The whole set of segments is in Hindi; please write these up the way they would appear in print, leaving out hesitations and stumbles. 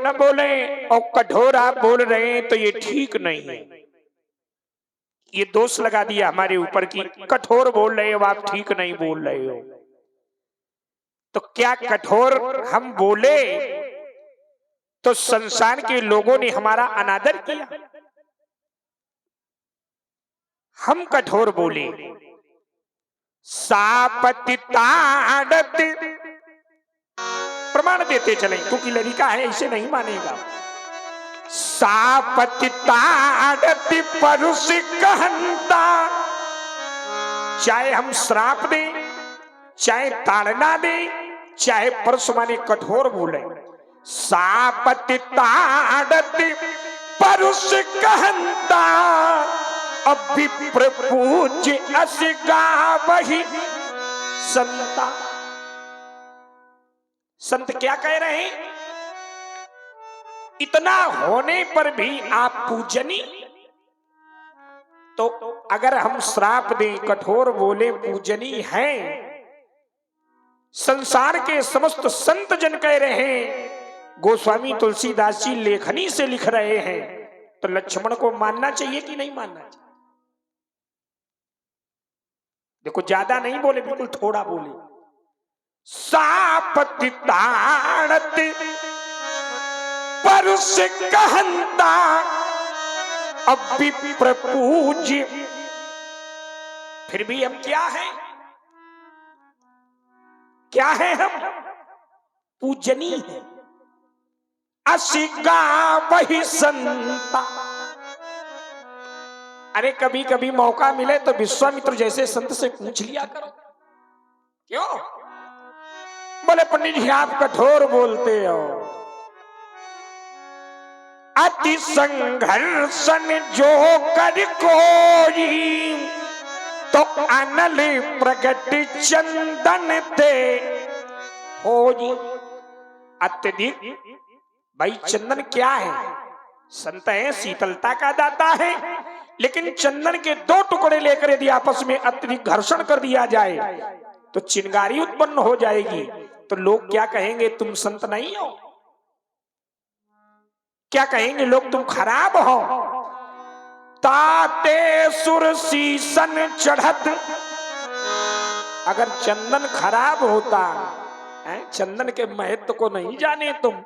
न बोले और कठोर आप बोल रहे हैं तो ये ठीक नहीं है। ये दोष लगा दिया हमारे ऊपर की कठोर बोल रहे हो आप, ठीक नहीं बोल रहे हो। तो क्या कठोर हम बोले तो संसार के लोगों ने हमारा अनादर किया? हम कठोर बोले, सापतिताड़त, प्रमाण देते चले क्योंकि लड़का है इसे नहीं मानेगा। सापतिताड़त परुष कहंता, चाहे हम श्राप दें, चाहे ताड़ना दें, चाहे परस माने कठोर बोले, सापतिताड़त परुष कहंता, अभिप्र पूज्य असगा वही संता। संत क्या कह रहे हैं? इतना होने पर भी आप पूजनीय, तो अगर हम श्राप दें, कठोर बोले, पूजनीय हैं। संसार के समस्त संत जन कह रहे हैं, गोस्वामी तुलसीदास जी लेखनी से लिख रहे हैं, तो लक्ष्मण को मानना चाहिए कि नहीं मानना चाहिए? देखो ज्यादा नहीं बोले, बिल्कुल थोड़ा बोले। सापतिताड़त परुष कहंता, अभिप्र पूज्य, फिर भी हम क्या हैं? क्या है हम? पूजनीय है। असिगा वही संता। अरे कभी कभी मौका मिले तो विश्वामित्र जैसे संत से पूछ लिया करो। क्यों? बोले पंडित जी आप कठोर बोलते हो। अति संघर्षण जो कर कोई, तो अनल प्रगट चंदन ते होई। अत्यधिक, भाई चंदन क्या है? संत है, शीतलता का दाता है, लेकिन चंदन के 2 टुकड़े लेकर यदि आपस में अत्यधिक घर्षण कर दिया जाए तो चिंगारी उत्पन्न हो जाएगी। तो लोग क्या कहेंगे? तुम संत नहीं हो। क्या कहेंगे लोग? तुम खराब हो। ताते सुर सीसन चढ़त, अगर चंदन खराब होता है, चंदन के महत्व को नहीं जाने तुम।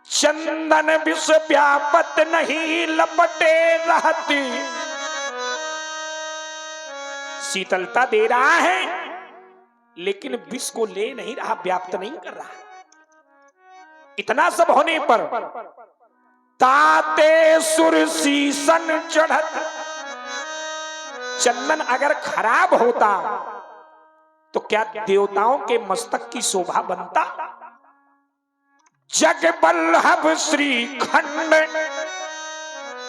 चंदन विष व्यापत नहीं लपटे रहती, शीतलता दे रहा है लेकिन विष को ले नहीं रहा, व्याप्त नहीं कर रहा। इतना सब होने पर ताते सुर सीसन चढ़त, चंदन अगर खराब होता तो क्या देवताओं के मस्तक की शोभा बनता? जग बल्लभ श्री खंड,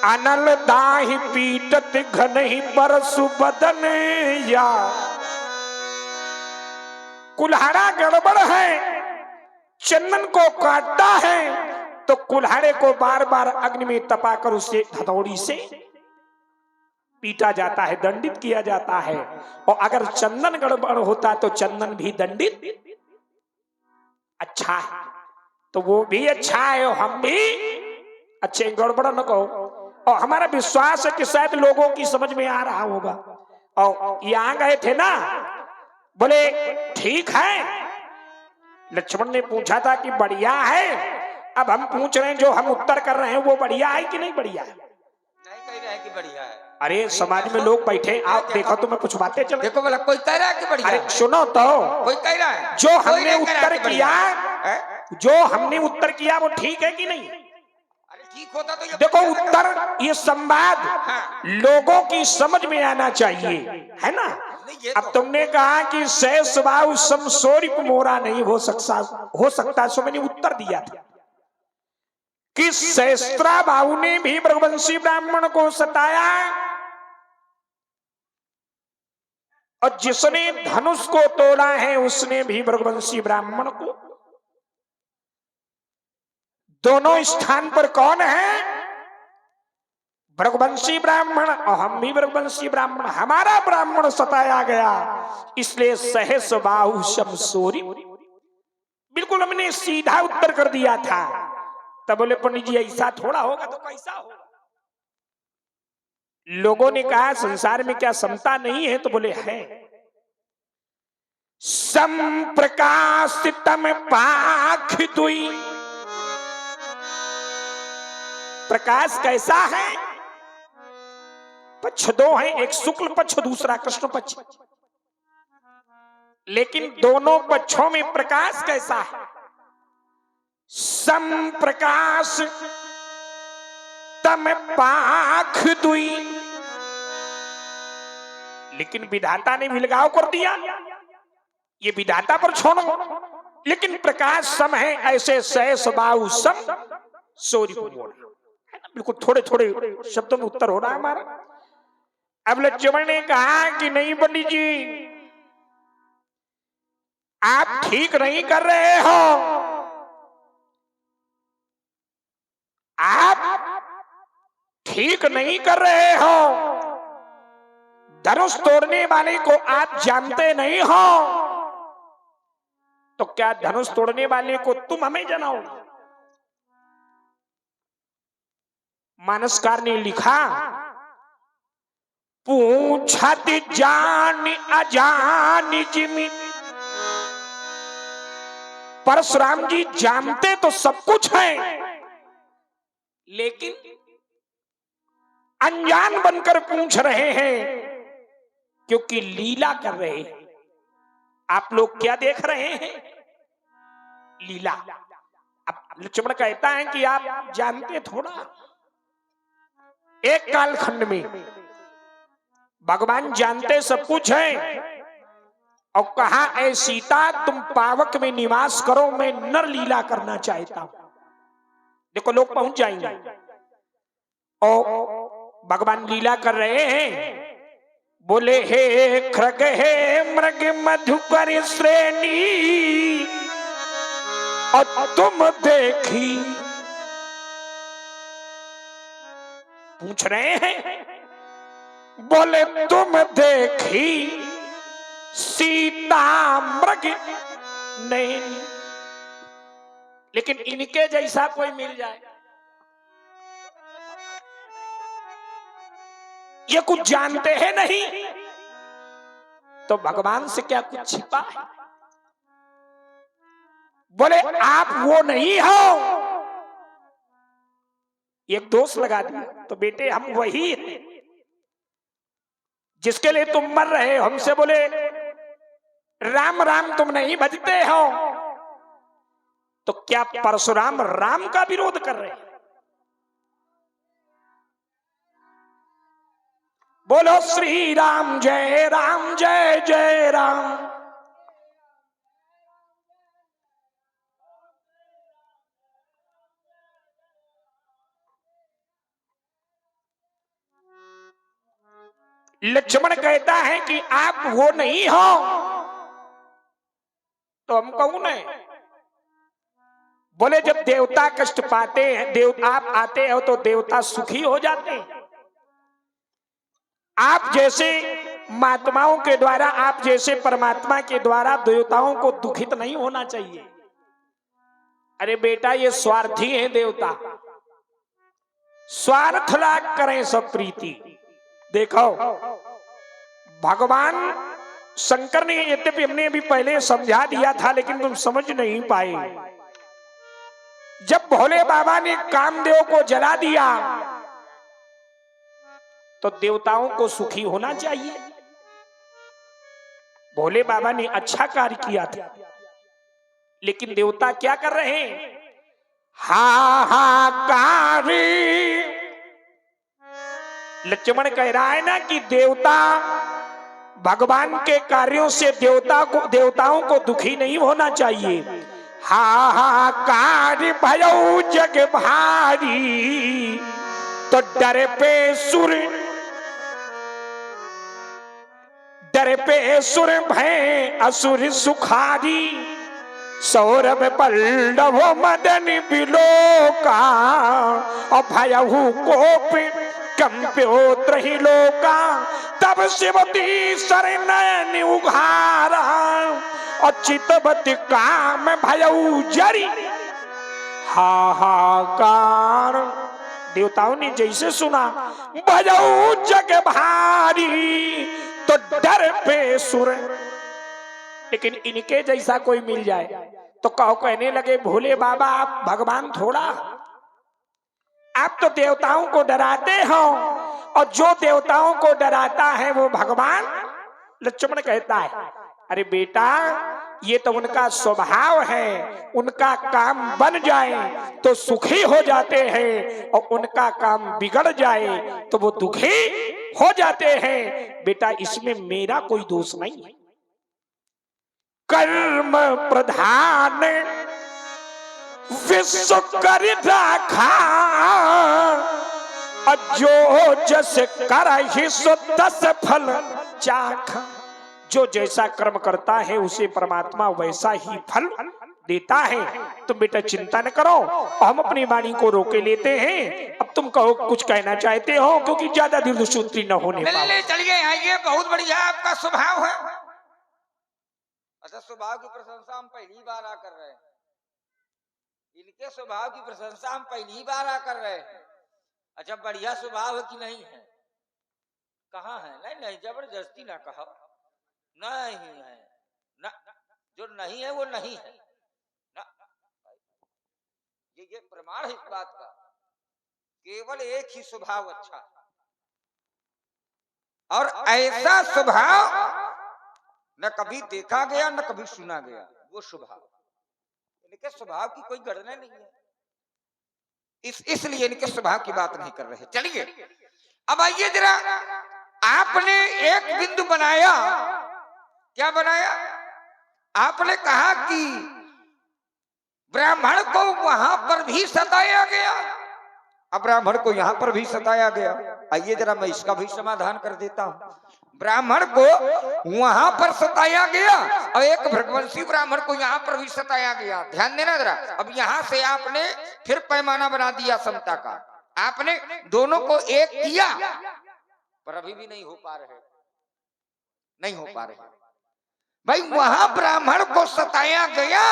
अनल दाहि पीटत घनहि परसु बदन या। कुल्हाड़ा गड़बड़ है, चंदन को काटता है तो कुल्हाड़े को बार बार अग्नि में तपाकर उसे हथौड़ी से पीटा जाता है, दंडित किया जाता है। और अगर चंदन गड़बड़ होता तो चंदन भी दंडित अच्छा है, तो वो भी अच्छा है और हम भी अच्छे। गड़बड़ न कहो। और हमारा विश्वास है कि शायद लोगों की समझ में आ रहा होगा। और यहां गए थे ना, बोले ठीक है। लक्ष्मण ने पूछा था कि बढ़िया है, अब हम पूछ रहे हैं, जो हम उत्तर कर रहे हैं वो बढ़िया है कि नहीं बढ़िया है? नहीं कह रहे हैं कि बढ़िया है। अरे समाज में लोग बैठे, आप देखो तो मैं कुछ बातें चल। देखो बोला कोई कह रहा है कि बढ़िया। अरे सुनो तो, कोई कह रहा है, जो हमने उत्तर किया, जो हमने है? उत्तर किया वो ठीक है कि नहीं? अरे ठीक होता तो ये देखो उत्तर, ये संवाद लोगों की समझ में आना चाहिए, है ना? अब तुमने कहा कि शेष बाहु समसोरिप मोरा नहीं हो सकता, सो मैंने उत्तर दिया था कि सहस्त्रा बाहु ने भी भृगुवंशी ब्राह्मण को सताया, और जिसने धनुष को तोड़ा है उसने भी भृगुवंशी ब्राह्मण को। दोनों स्थान पर कौन है? भृगुवंशी ब्राह्मण, और हम भी भृगुवंशी ब्राह्मण। हमारा ब्राह्मण सताया गया, इसलिए सहस बाहु समसोरी। बिल्कुल हमने सीधा उत्तर कर दिया था। तब बोले पंडित जी ऐसा थोड़ा होगा तो कैसा होगा? लोगों ने कहा संसार में क्या समता नहीं है? तो बोले है। सम प्रकाशितम पाख दुई, प्रकाश कैसा है? पक्ष दो हैं, एक शुक्ल पक्ष दूसरा कृष्ण पक्ष, लेकिन दोनों पक्षों में प्रकाश कैसा है? सम प्रकाश तम पाख दुई, लेकिन विधाता ने विलगाव कर दिया, ये विधाता पर छोड़ो, लेकिन प्रकाश सम है, ऐसे सहस बाहु सम सोरी मोड़, बिल्कुल थोड़े थोड़े शब्दों में उत्तर हो रहा है हमारा। अब लक्ष्मण ने कहा कि नहीं पंडित जी, आप ठीक नहीं कर रहे हो, आप ठीक नहीं कर रहे हो, धनुष तोड़ने वाले को आप जानते नहीं हो, तो क्या धनुष तोड़ने वाले को तुम हमें जनाओ? मानसकार ने लिखा, पूछत जान अजान जिमि, परशुराम जी जानते तो सब कुछ है, लेकिन अनजान बनकर पूछ रहे हैं, क्योंकि लीला कर रहे हैं। आप लोग क्या देख रहे हैं? लीला। अब लक्ष्मण कहता है कि आप जानते थोड़ा। एक कालखंड में भगवान जानते सब कुछ है और कहा, ऐ सीता तुम पावक में निवास करो, मैं नर लीला करना चाहता हूं। देखो लोग पहुंच जाएंगे और भगवान लीला कर रहे हैं। बोले हे खृग हे मृग मधुकर श्रेणी, और तुम देखी, पूछ रहे हैं, बोले तुम देखी सीता मृग नहीं, लेकिन इनके जैसा कोई मिल जाए, ये कुछ जानते हैं नहीं, तो भगवान से क्या कुछ छिपा है? बोले आप वो नहीं हो, एक दोष लगा दिया, तो बेटे हम वही हैं जिसके लिए तुम मर रहे हो। हमसे बोले राम राम तुम नहीं भजते हो, तो क्या परशुराम राम का विरोध कर रहे हैं? बोलो श्री राम जय जय राम। लक्ष्मण कहता है कि आप वो नहीं हो, तो हम कौन है? बोले जब देवता कष्ट पाते हैं, आप आते हो तो देवता सुखी हो जाते हैं। आप जैसे महात्माओं के द्वारा, आप जैसे परमात्मा के द्वारा देवताओं को दुखित नहीं होना चाहिए। अरे बेटा ये स्वार्थी है देवता, स्वार्थ लाग करें सब प्रीति। देखो भगवान शंकर ने, यद्यपि हमने अभी पहले समझा दिया था लेकिन तुम समझ नहीं पाए, जब भोले बाबा ने कामदेव को जला दिया तो देवताओं को सुखी होना चाहिए। भोले बाबा ने अच्छा कार्य किया था, लेकिन देवता क्या कर रहे हैं? हाहाकार। लक्ष्मण कह रहा है ना कि देवता भगवान के कार्यों से देवताओं को दुखी नहीं होना चाहिए। हाहाकार भयौ जग भारी, तो डर पे सुर भय असुर सुखारी, सौरभ पल्लव मदन बिलोका, और भयहु कोप कंप्यो त्रहिलोका, तब शिवती सरनयन उघारा, और चितवत काम भयउ जरी, हाहाकार। देवताओं ने जैसे सुना बजाऊ जग भारी तो डर पे सुर, लेकिन इनके जैसा कोई मिल जाए तो कहो कहने लगे भोले बाबा आप भगवान थोड़ा, आप तो देवताओं को डराते हो और जो देवताओं को डराता है वो भगवान। लक्ष्मण कहता है अरे बेटा ये तो उनका स्वभाव है, उनका काम बन जाए तो सुखी हो जाते हैं और उनका काम बिगड़ जाए तो वो दुखी हो जाते हैं। बेटा इसमें मेरा कोई दोष नहीं है। कर्म प्रधान विश्व कर राखा, जो जस कर सो तस फल चाखा। जो जैसा कर्म करता है उसे परमात्मा वैसा ही फल देता है। तुम बेटा चिंता न करो, हम अपनी वाणी को रोके लेते हैं। अब तुम कहो कुछ कहना चाहते हो, क्योंकि ज्यादा दीर्घसूत्री न होने पाओ। चलिए आइए, बहुत बढ़िया आपका स्वभाव है। अच्छा, स्वभाव की प्रशंसा हम पहली बार आ कर रहे हैं। इनके स्वभाव की प्रशंसा हम पहली बार आ कर रहे हैं। अच्छा, बढ़िया स्वभाव है कि नहीं है? कहाँ है? नहीं नहीं, जबरदस्ती ना कहो, नहीं है ना, जो नहीं है वो नहीं है ना। ये प्रमाण है इस बात का। केवल एक ही स्वभाव अच्छा है, और ऐसा स्वभाव न कभी देखा गया न कभी सुना गया। वो स्वभाव, इनके स्वभाव की कोई गणना नहीं है, इसलिए इनके स्वभाव की बात नहीं कर रहे। चलिए अब आइए जरा, आपने एक बिंदु बनाया। क्या बनाया? आपने कहा कि ब्राह्मण को वहां पर भी सताया गया, अब ब्राह्मण को यहां पर भी सताया गया। आइए जरा मैं इसका भी समाधान कर देता हूं। ब्राह्मण को वहां पर सताया गया और एक भृगवंशी ब्राह्मण को यहाँ पर भी सताया गया। ध्यान देना जरा। अब यहाँ से आपने फिर पैमाना बना दिया समता का। आपने दोनों को एक किया, पर अभी भी नहीं हो पा रहे, नहीं हो पा रहे। भाई वहां ब्राह्मण को सताया गया,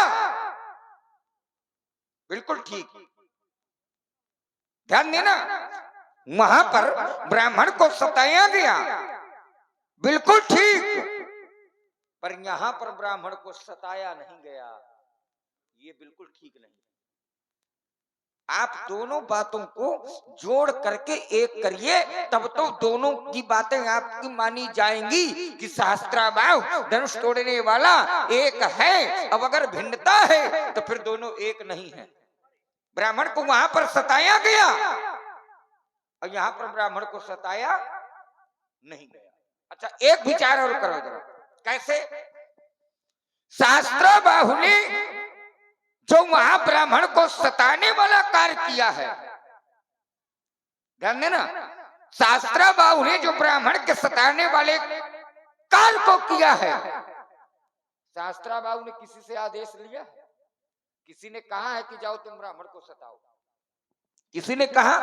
बिल्कुल ठीक, ध्यान देना। वहां पर ब्राह्मण को सताया गया, बिल्कुल ठीक, पर यहां पर ब्राह्मण को सताया नहीं गया, ये बिल्कुल ठीक नहीं। आप दोनों बातों को जोड़ करके एक करिए, तब तो दोनों की बातें आपकी मानी जाएंगी कि सहस्त्राबाहु धनुष तोड़ने वाला एक है। अब अगर भिन्नता है तो फिर दोनों एक नहीं है। ब्राह्मण को वहां पर सताया गया और यहां पर ब्राह्मण को सताया नहीं गया। अच्छा, एक विचार और करो जरा, कैसे? सहस्त्राबाहु ने जो वहां ब्राह्मण को सताने वाला कार्य किया है, ध्यान देना, सहस्त्राबाहु ने जो ब्राह्मण के सताने वाले कार्य को किया है, सहस्त्राबाहु ने किसी से आदेश लिया है? किसी ने कहा है कि जाओ तुम ब्राह्मण को सताओ? किसी ने कहा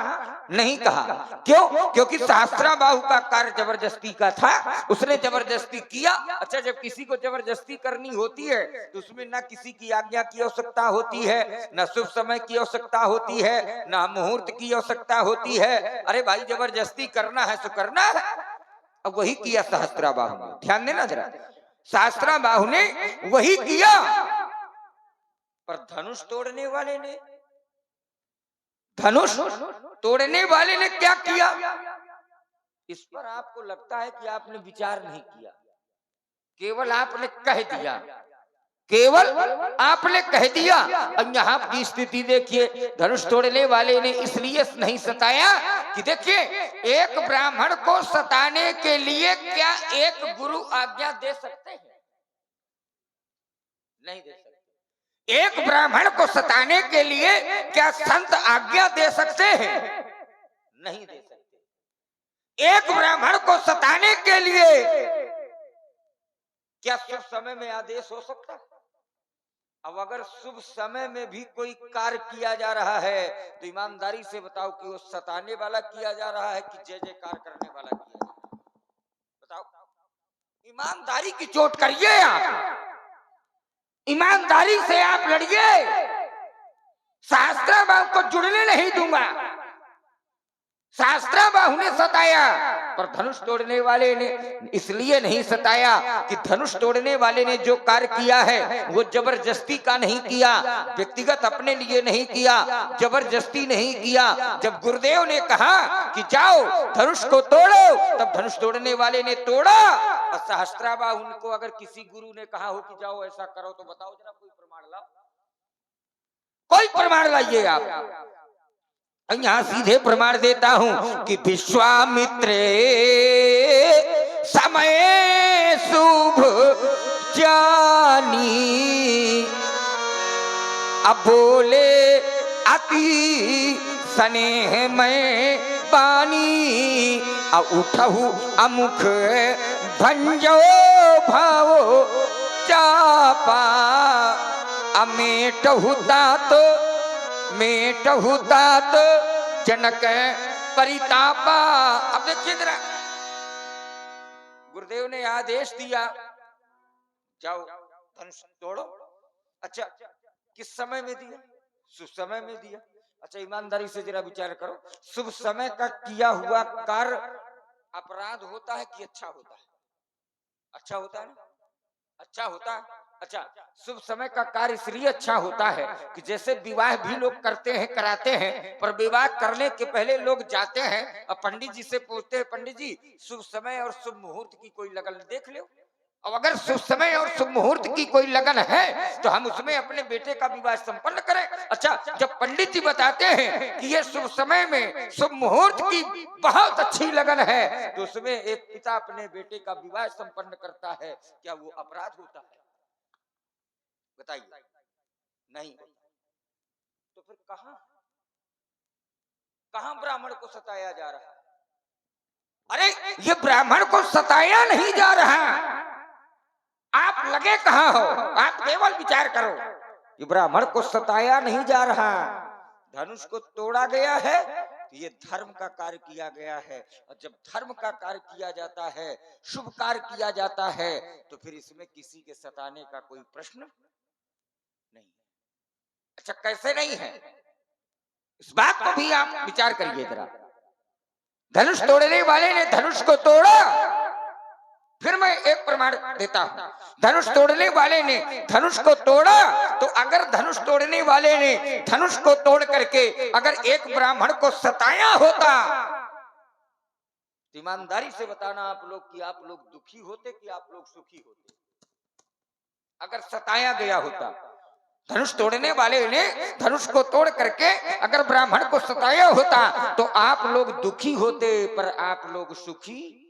नहीं कहा। क्यों? क्योंकि सहस्त्राबाहु का कार्य जबरदस्ती का था, उसने जबरदस्ती किया। अच्छा, जब किसी को जबरदस्ती करनी होती है तो उसमें ना किसी की आज्ञा की आवश्यकता होती है, ना शुभ समय की आवश्यकता होती है, ना मुहूर्त की आवश्यकता होती है। अरे भाई, जबरदस्ती करना है तो करना है। अब वही किया सहस्त्राबाहु ने। ध्यान देना जरा, सहस्त्राबाहु ने वही किया, पर धनुष तोड़ने वाले ने, धनुष तोड़ने वाले ने क्या किया? इस पर आपको लगता है कि आपने विचार नहीं किया, केवल आपने कह दिया, केवल आपने कह दिया। अब यहाँ की स्थिति देखिए, धनुष तोड़ने वाले ने इसलिए नहीं सताया कि देखिए, एक ब्राह्मण को सताने के लिए क्या एक गुरु आज्ञा दे सकते हैं? नहीं दे सकते। एक ब्राह्मण को सताने के लिए क्या संत आज्ञा दे सकते हैं? नहीं दे सकते। एक ब्राह्मण को सताने के लिए क्या शुभ समय में आदेश हो सकता है? अब अगर शुभ समय में भी कोई कार्य किया जा रहा है तो ईमानदारी से बताओ कि वो सताने वाला किया जा रहा है कि जय जयकार करने वाला किया जा रहा है? बताओ, ईमानदारी की चोट करिए, आप ईमानदारी से आप लड़िए। सहस्त्राबाहु को जुड़ने नहीं दूंगा। सहस्त्राबाहु ने सताया, पर धनुष तोड़ने वाले ने इसलिए नहीं सताया कि धनुष तोड़ने वाले ने जो कार्य किया है वो जबरदस्ती का नहीं किया, व्यक्तिगत अपने लिए नहीं किया, जबरदस्ती नहीं किया। जब गुरुदेव ने कहा कि जाओ धनुष को तोड़ो, तब धनुष तोड़ने वाले ने तोड़ा। और सहस्त्राबाहु को अगर किसी गुरु ने कहा हो कि जाओ ऐसा करो, तो बताओ जरा कोई प्रमाण लाओ, कोई प्रमाण लाइए आप। यहां सीधे प्रमाण देता हूं कि विश्वामित्र समय शुभ जानी, अब बोले अति स्नेह में बानी, अब उठहु अमुख भंजो भावो चापा, अमेटहु तात मेटहु तात जनक परितापा। अब देखिए जरा, गुरुदेव ने आदेश दिया जाओ धनुष तोड़ो। अच्छा, किस समय में दिया? शुभ समय में दिया। अच्छा, ईमानदारी से जरा विचार करो, शुभ समय का किया हुआ कार्य अपराध होता है कि अच्छा होता है? अच्छा होता है ना, अच्छा होता है। अच्छा, शुभ समय का कार्य इसलिए अच्छा होता है कि जैसे विवाह भी लोग करते हैं, कराते हैं, पर विवाह करने के पहले लोग जाते हैं और पंडित जी से पूछते हैं, पंडित जी शुभ समय और शुभ मुहूर्त की कोई लगन देख लो। और अगर शुभ समय और शुभ मुहूर्त की कोई लगन है तो हम उसमें अपने बेटे का विवाह संपन्न करें। अच्छा, जब पंडित जी बताते हैं कि ये शुभ समय में शुभ मुहूर्त की बहुत अच्छी लगन है, तो उसमें एक पिता अपने बेटे का विवाह संपन्न करता है, क्या वो अपराध होता है? बताइए, नहीं। तो फिर कहां ब्राह्मण को सताया जा रहा है? अरे ये ब्राह्मण को सताया नहीं जा रहा, आप लगे कहां हो? आप केवल विचार करो, ये ब्राह्मण को सताया नहीं जा रहा। धनुष को तोड़ा गया है तो ये धर्म का कार्य किया गया है, और जब धर्म का कार्य किया जाता है, शुभ कार्य किया जाता है, तो फिर इसमें किसी के सताने का कोई प्रश्न नहीं। अच्छा, कैसे नहीं है? इस बात को भी आप विचार करिए जरा। धनुष तोड़ने वाले ने धनुष को तोड़ा। फिर मैं एक प्रमाण देता हूं, धनुष तोड़ने वाले ने धनुष को तोड़ा, तो अगर धनुष तोड़ने वाले ने धनुष को तोड़ करके अगर एक ब्राह्मण को सताया होता, ईमानदारी से बताना आप लोग कि आप लोग दुखी होते कि आप लोग सुखी होते? अगर सताया गया होता, धनुष तोड़ने वाले ने धनुष को तोड़ करके अगर ब्राह्मण को सताया होता, तो आप लोग दुखी होते, पर आप लोग सुखी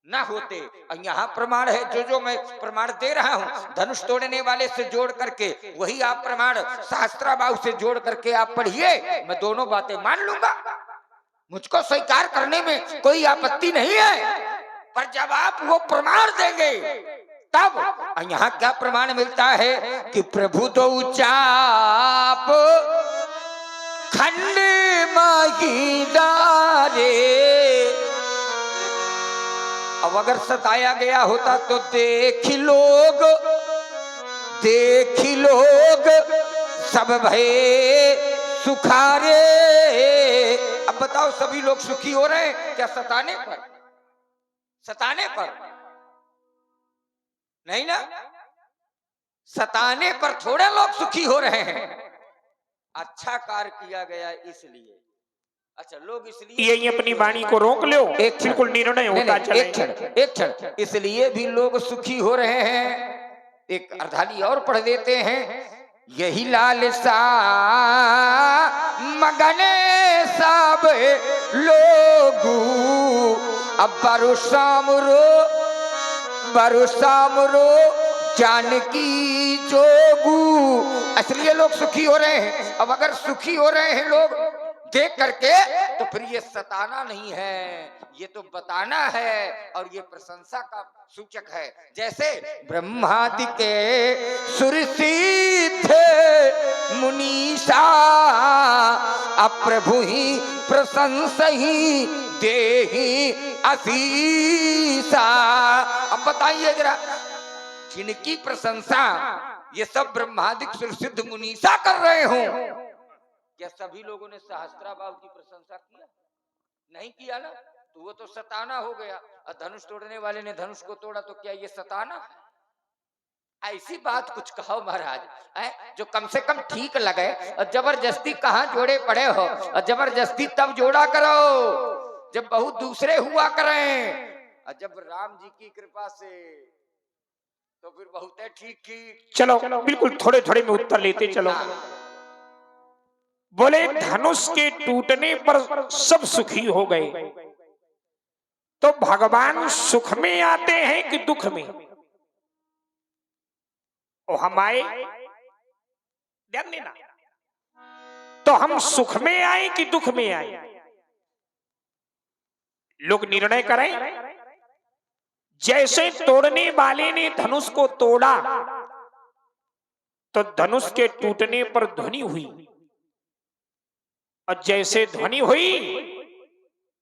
ना होते। यहाँ प्रमाण है, जो मैं प्रमाण दे रहा हूं धनुष तोड़ने वाले से जोड़ करके, वही आप प्रमाण सहस्त्राबाहु से जोड़ करके आप पढ़िए, मैं दोनों बातें मान लूंगा, मुझको स्वीकार करने में कोई आपत्ति नहीं है। पर जब आप वो प्रमाण देंगे तब यहाँ क्या प्रमाण मिलता है कि प्रभु दो चाप खंड माही डारे। अब अगर सताया गया होता तो देखी लोग सब भये सुखारे। अब बताओ, सभी लोग सुखी हो रहे हैं क्या सताने पर? सताने पर नहीं ना, सताने पर थोड़े लोग सुखी हो रहे हैं, अच्छा कार्य किया गया इसलिए। अच्छा, लोग इसलिए ये अपनी वाणी को रोक लो, एक बिल्कुल निर्णय होता चले। एक क्षण, इसलिए भी लोग सुखी हो रहे हैं। एक अर्धाली और पढ़ देते हैं, यही लालसा मगने सब लोगू, अब बरुसामरो जानकी जोगू। इसलिए लोग सुखी हो रहे हैं। अब अगर सुखी हो रहे हैं लोग देख करके, तो फिर ये सताना नहीं है, ये तो बताना है, और ये प्रशंसा का सूचक है। जैसे ब्रह्मादि के सुरसिद्ध मुनीषा, अप्रभु ही प्रशंसा ही देहि असीसा। अब बताइए जरा, जिनकी प्रशंसा ये सब ब्रह्मादिक सुरसिद्ध मुनीषा कर रहे हो, क्या सभी लोगों ने सहस्त्राबाहु की प्रशंसा किया? नहीं किया ना, तो वो तो सताना हो गया। और धनुष तोड़ने वाले ने धनुष को तोड़ा, तो क्या ये सताना है? ऐसी बात कुछ कहो महाराज, जो कम से कम ठीक लगे। और जबरदस्ती कहाँ जोड़े पड़े हो, और जबरदस्ती तब जोड़ा करो जब बहुत दूसरे हुआ करें, और जब राम जी की कृपा से तो फिर बहुत है ठीक ठीक। चलो बिल्कुल थोड़े थोड़े में उत्तर लेते चलो। बोले धनुष के टूटने पर सब सुखी हो गए, तो भगवान सुख में आते हैं कि दुख में? ओ हम आए, ध्यान देना, तो हम सुख में आए कि दुख में आए? लोग निर्णय करें। जैसे तोड़ने वाले ने धनुष को तोड़ा, तो धनुष के टूटने पर ध्वनि हुई, और जैसे ध्वनि हुई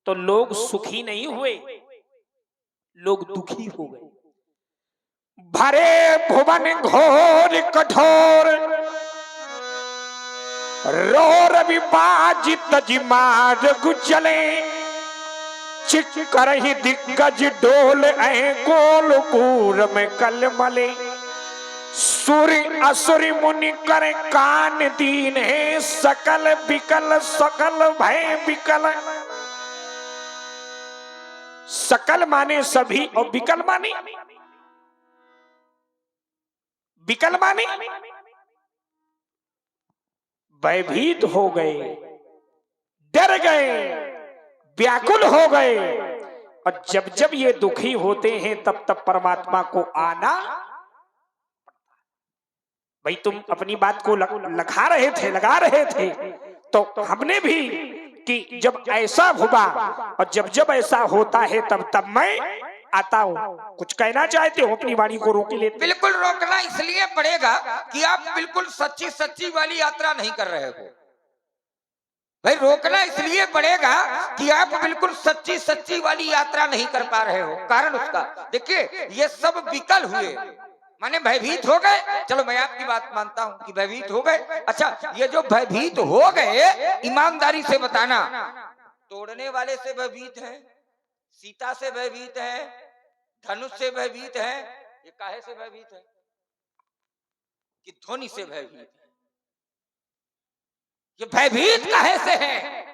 तो लोग सुखी नहीं हुए, लोग दुखी हो गए। भरे भुवन घोर कठोर, रो रवि बाजी तजिमार गुचले, चिक करही दिग्गज डोल ऐ गोल कूर में कल मले, सूर्य असुर मुनि कर कान दीन है, सकल बिकल सकल भय बिकल। सकल माने सभी, और बिकल माने विकल माने भयभीत हो गए, डर गए, व्याकुल हो गए। और जब जब ये दुखी होते हैं तब तब परमात्मा को आना। भाई तुम अपनी बात को लगा रहे थे, लगा रहे थे, तो हमने भी कि जब ऐसा हुआ और जब जब ऐसा होता है तब तब मैं आता हूँ। कुछ कहना चाहते हो, अपनी वाणी को रोक लेते। बिल्कुल रोकना इसलिए पड़ेगा कि आप बिल्कुल सच्ची सच्ची वाली यात्रा नहीं कर रहे हो। भाई रोकना इसलिए पड़ेगा कि आप बिल्कुल सच्ची सच्ची वाली यात्रा नहीं कर पा रहे हो। कारण उसका देखिए, ये सब विकल हुए माने भयभीत हो गए। चलो मैं आपकी बात मानता हूं कि भयभीत हो गए। अच्छा, ये जो भयभीत हो गए, ईमानदारी से बताना, तोड़ने वाले से भयभीत है, सीता से भयभीत है, धनुष से भयभीत है, ये काहे से भयभीत है? कि ध्वनि से भयभीत है। ये भयभीत काहे से है?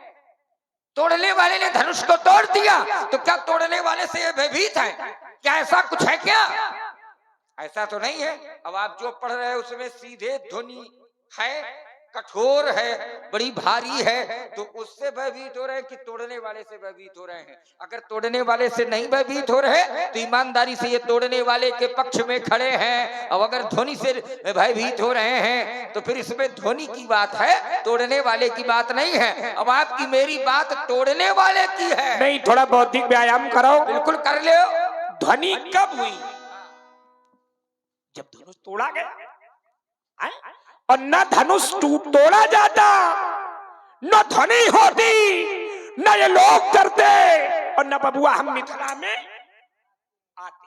तोड़ने वाले ने धनुष को तोड़ दिया, तो क्या तोड़ने वाले से ये भयभीत है? क्या ऐसा कुछ है क्या? ऐसा तो नहीं है। अब आप जो पढ़ रहे हैं उसमें सीधे ध्वनि है, कठोर है, बड़ी भारी है, तो उससे भयभीत हो रहे हैं कि तोड़ने वाले से भयभीत हो रहे हैं? अगर तोड़ने वाले से नहीं भयभीत हो रहे तो ईमानदारी से ये तोड़ने वाले के पक्ष में खड़े हैं। अब अगर ध्वनि से भयभीत हो रहे हैं तो फिर इसमें ध्वनि की बात है, तोड़ने वाले की बात नहीं है। अब आपकी मेरी बात तोड़ने वाले की है। नहीं, थोड़ा बौद्धिक व्यायाम करो। बिल्कुल कर लो। ध्वनि कब हुई? जब धनुष तोड़ा गया, और न धनुष तोड़ा जाता, न ध्वनि होती, न ये लोग डरते, और न बबुआ हम मिथिला में आते।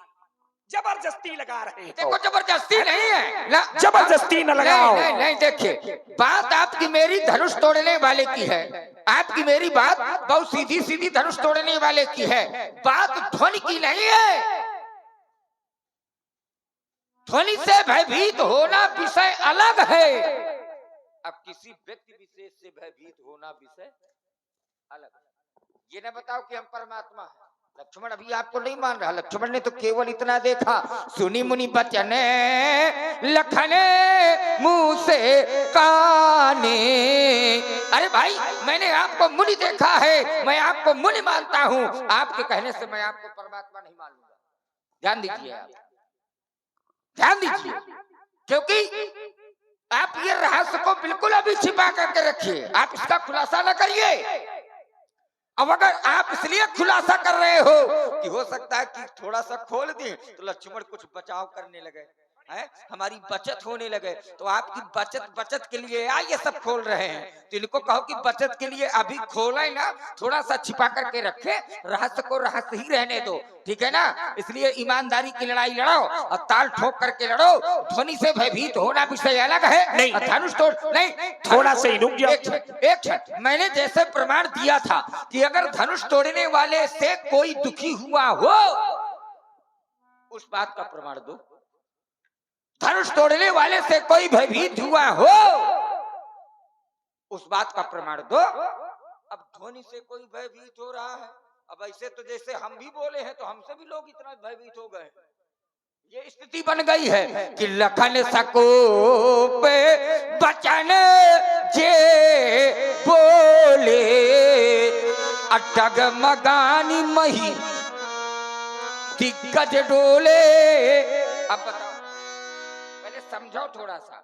जबरदस्ती लगा रहे हैं। देखो जबरदस्ती नहीं है ना, जबरदस्ती न लगाओ। नहीं, नहीं, नहीं, देखिए बात आपकी मेरी धनुष तोड़ने वाले की है। आपकी मेरी बात बहुत सीधी सीधी धनुष तोड़ने वाले की है। बात ध्वनि की नहीं है। ध्वनि से भयभीत होना विषय अलग है, अब किसी व्यक्ति विशेष से भयभीत होना विषय अलग है। ये ना बताओ कि हम परमात्मा हैं। लक्ष्मण अभी आपको नहीं मान रहा। लक्ष्मण ने तो केवल इतना देखा, सुनी मुनि बचने लखने मुंह से काने। अरे भाई, मैंने आपको मुनि देखा है, मैं आपको मुनि मानता हूं। आपके कहने से मैं आपको परमात्मा नहीं मान लूंगा। ध्यान दीजिए, आप ध्यान दीजिए, क्योंकि आप ये रहस्य को बिल्कुल अभी छिपा करके रखिए। आप इसका खुलासा न करिए। अब अगर आप इसलिए खुलासा कर रहे हो कि हो सकता है कि थोड़ा सा खोल दें तो लक्ष्मण कुछ बचाव करने लगे, है, हमारी बचत होने लगे। तो आपकी बचत के लिए ये सब खोल रहे हैं, तो इनको कहो कि बचत के लिए अभी खोले ना, थोड़ा सा छिपा करके रखे, रहस्य को रहस्य ही रहने दो, ठीक है ना। इसलिए ईमानदारी की लड़ाई लड़ो और ताल ठोक करके लड़ो। ध्वनि से भयभीत होना विषय अलग है, नहीं धनुष तोड़ नहीं। थोड़ा से रुक जाओ। एक क्षण, मैंने जैसे प्रमाण दिया था कि अगर धनुष तोड़ने वाले से कोई दुखी हुआ हो, उस बात का प्रमाण दो। धनुष तोड़ने वाले से कोई भयभीत हुआ हो, उस बात का प्रमाण दो। अब ध्वनि से कोई भयभीत हो रहा है, अब ऐसे तो जैसे हम भी बोले हैं तो हमसे भी लोग इतना भयभीत हो गए। ये स्थिति बन गई है कि लखन सको पे बचन जे बोले, डगमगानी मही दिग्गज डोले। अब बताओ, पहले समझो थोड़ा सा।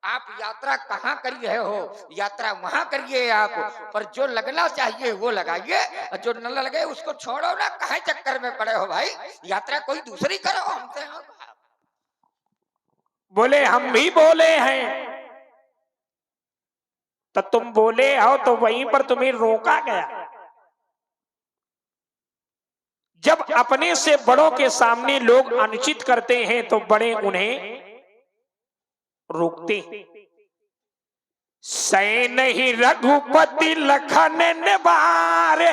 आप यात्रा कहाँ कर रहे हो, यात्रा वहां करिए आप, पर जो लगना चाहिए वो लगाइए, और जो न लगे उसको छोड़ो ना। कहे चक्कर में पड़े हो भाई, यात्रा कोई दूसरी करो, हमसे बोले हम भी बोले हैं, तो तुम बोले हो तो वहीं पर तुम्हें रोका गया। जब अपने से बड़ों के सामने लोग अनुचित करते हैं तो बड़े उन्हें रोकते। सै नहीं रघुपति लखन निवारे,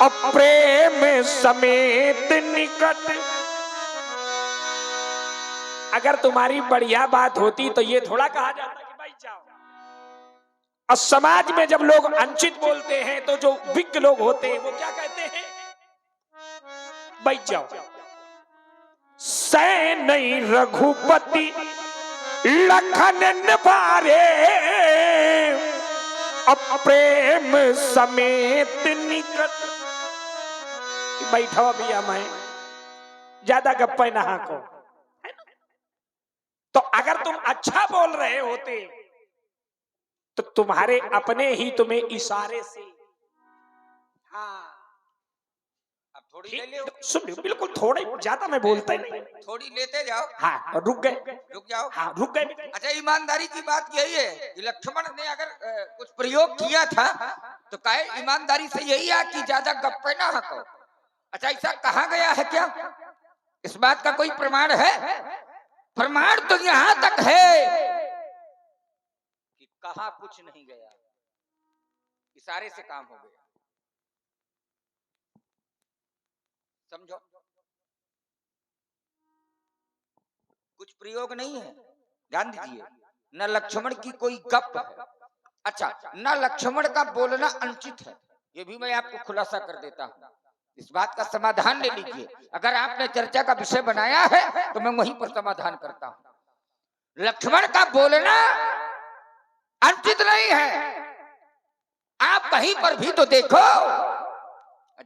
और प्रेम समेत निकट। अगर तुम्हारी बढ़िया बात होती तो ये थोड़ा कहा जाता कि भाई जाओ। और समाज में जब लोग अनुचित बोलते हैं तो जो विज्ञ लोग होते हैं वो क्या कहते हैं, बैठ जाओ। सै नहीं रघुपति लखन निवारे, प्रेम समेत निकट। बैठो भैया, मैं ज्यादा गप्पे ना को। तो अगर तुम अच्छा बोल रहे होते तो तुम्हारे अपने ही तुम्हें इशारे से, हाँ थोड़ी ले लो, सुन बिल्कुल थोड़ी, ज्यादा मैं बोलता ही नहीं, थोड़ी लेते जाओ। हाँ रुक गए, रुक जाओ, हाँ रुक गए। अच्छा, ईमानदारी की बात यही है कि लक्ष्मण ने अगर कुछ प्रयोग किया था तो कहे ईमानदारी से यही है कि ज्यादा गप्पे ना हको। अच्छा, ऐसा कहा गया है क्या? इस बात का कोई प्रमाण है? प्रमाण तो यहां तक है कि कहा कुछ नहीं गया, इशारे से काम हो गया। समझो, कुछ प्रयोग नहीं है, ध्यान दीजिए। न लक्ष्मण की कोई गप है। अच्छा, न लक्ष्मण का बोलना अनुचित है, ये भी मैं आपको खुलासा कर देता हूं। इस बात का समाधान ले लीजिए। अगर आपने चर्चा का विषय बनाया है तो मैं वहीं पर समाधान करता हूं। लक्ष्मण का बोलना अनुचित नहीं है। आप कहीं पर भी तो देखो,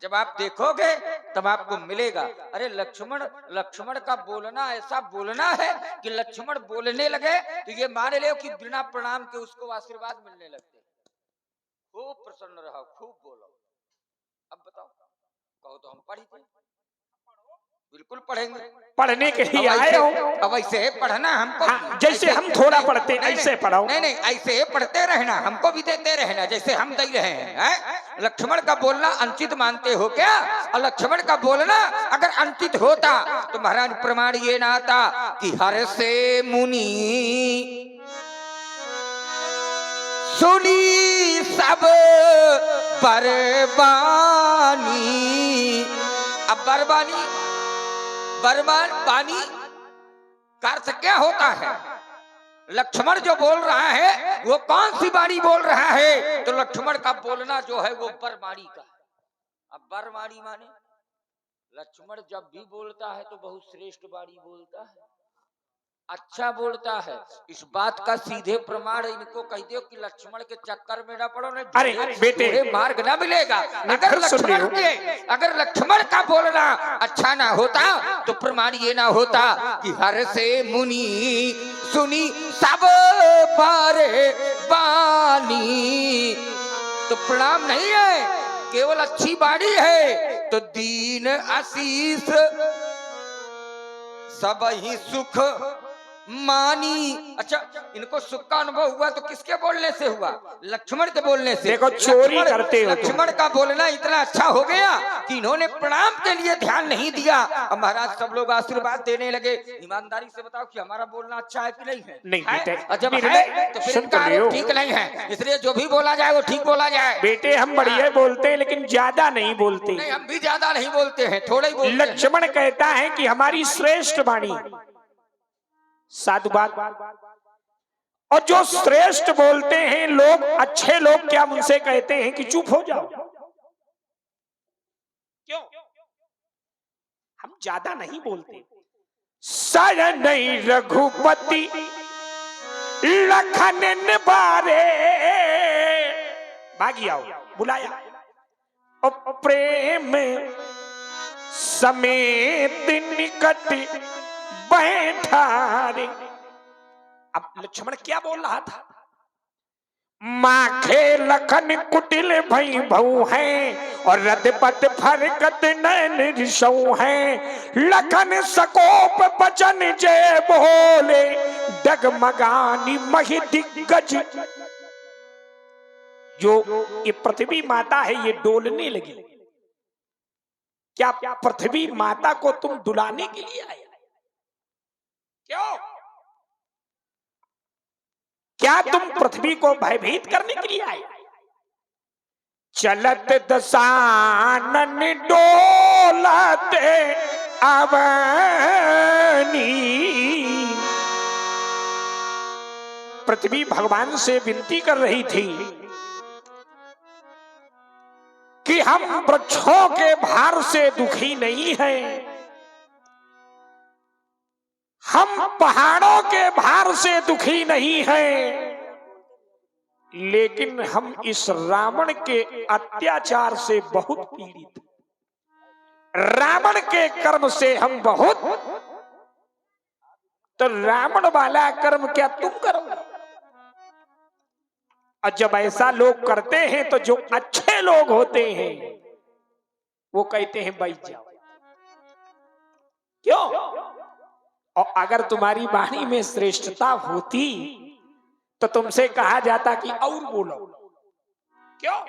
जब आप देखोगे तब आपको मिलेगा। अरे लक्ष्मण का बोलना ऐसा बोलना है कि लक्ष्मण बोलने लगे तो ये मान ले कि बिना प्रणाम के उसको आशीर्वाद मिलने लगते। खूब प्रसन्न रहो, खूब बोलो। अब बताओ, कहो तो हम पढ़ी थे, बिल्कुल पढ़ेंगे, पढ़ने के ही आए हो। अब ऐसे पढ़ना हमको, हाँ, जैसे हम थोड़ा पढ़ते ऐसे पढ़ाओ। नहीं, ऐसे पढ़ते रहना, हमको भी देते रहना जैसे हम दे रहे हैं। लक्ष्मण का बोलना अनुचित मानते हो क्या? और लक्ष्मण का बोलना अगर अनुचित होता तो महाराज प्रमाण ये ना आता कि हर से मुनि सुनी सब बरबानी। अब बरबानी का अर्थ क्या होता है? लक्ष्मण जो बोल रहा है वो कौन सी बाणी बोल रहा है? तो लक्ष्मण का बोलना जो है वो बरबाणी का। अब बरबाणी माने लक्ष्मण जब भी बोलता है तो बहुत श्रेष्ठ बाणी बोलता है, अच्छा बोलता है। इस बात का सीधे प्रमाण इनको कह दो कि लक्ष्मण के चक्कर में ना पड़ो, ना अरे बेटे मार्ग ना मिलेगा। अगर लक्ष्मण का बोलना अच्छा ना होता तो प्रमाण ये ना होता कि हर से मुनि सुनी सब बारे बानी। तो प्रणाम नहीं है, केवल अच्छी बाणी है। तो दीन आशीष सब ही सुख मानी। अच्छा, इनको सुख का अनुभव हुआ तो किसके बोलने से हुआ? लक्ष्मण के बोलने से। देखो चोरी करते हो। लक्ष्मण का बोलना इतना अच्छा हो गया कि इन्होंने प्रणाम के लिए ध्यान नहीं दिया। अब महाराज सब लोग आशीर्वाद देने लगे। ईमानदारी से बताओ कि हमारा बोलना अच्छा है कि नहीं है? नहीं है? और जब है तो फिर इनका आरोप ठीक नहीं है। इसलिए जो भी बोला जाए वो ठीक बोला जाए। बेटे हम बढ़िया बोलते हैं लेकिन ज्यादा नहीं बोलते। नहीं, हम भी ज्यादा नहीं बोलते हैं, थोड़ा ही बोलते हैं। लक्ष्मण कहता है कि हमारी श्रेष्ठ वाणी, साधु बात। और जो श्रेष्ठ बोलते हैं लोग, अच्छे लोग क्या मुझसे कहते हैं कि चुप हो जाओ। क्यों? हम ज्यादा नहीं बोलते। सर नहीं रघुपति लखन निबारे, भागी आओ, बुलाया और प्रेम समेत निकट बैठा रे। अब लक्ष्मण क्या बोल रहा था? माखे लखन कुटिल भई भऊ हैं और रदपत फरकत नैन ऋषौ हैं। लखन सकोप बचन जय बोले डगमगानी महि दिग्गज। जो ये पृथ्वी माता है ये डोलने लगी। क्या पृथ्वी माता को तुम डुलाने के लिए आए? क्यों? क्या तुम पृथ्वी को भयभीत करने के लिए आए? चलत दशानन डोलते अवनी। पृथ्वी भगवान से विनती कर रही थी कि हम वृक्षों के भार से दुखी नहीं हैं, हम पहाड़ों के भार से दुखी नहीं हैं, लेकिन हम इस रावण के अत्याचार से बहुत पीड़ित। रावण के कर्म से हम बहुत। तो रावण वाला कर्म क्या तुम करोगे? और जब ऐसा लोग करते हैं तो जो अच्छे लोग होते हैं वो कहते हैं बैठ जाओ। क्यों? और अगर तुम्हारी वाणी में श्रेष्ठता होती तो तुमसे कहा जाता कि और बोलो। क्यों?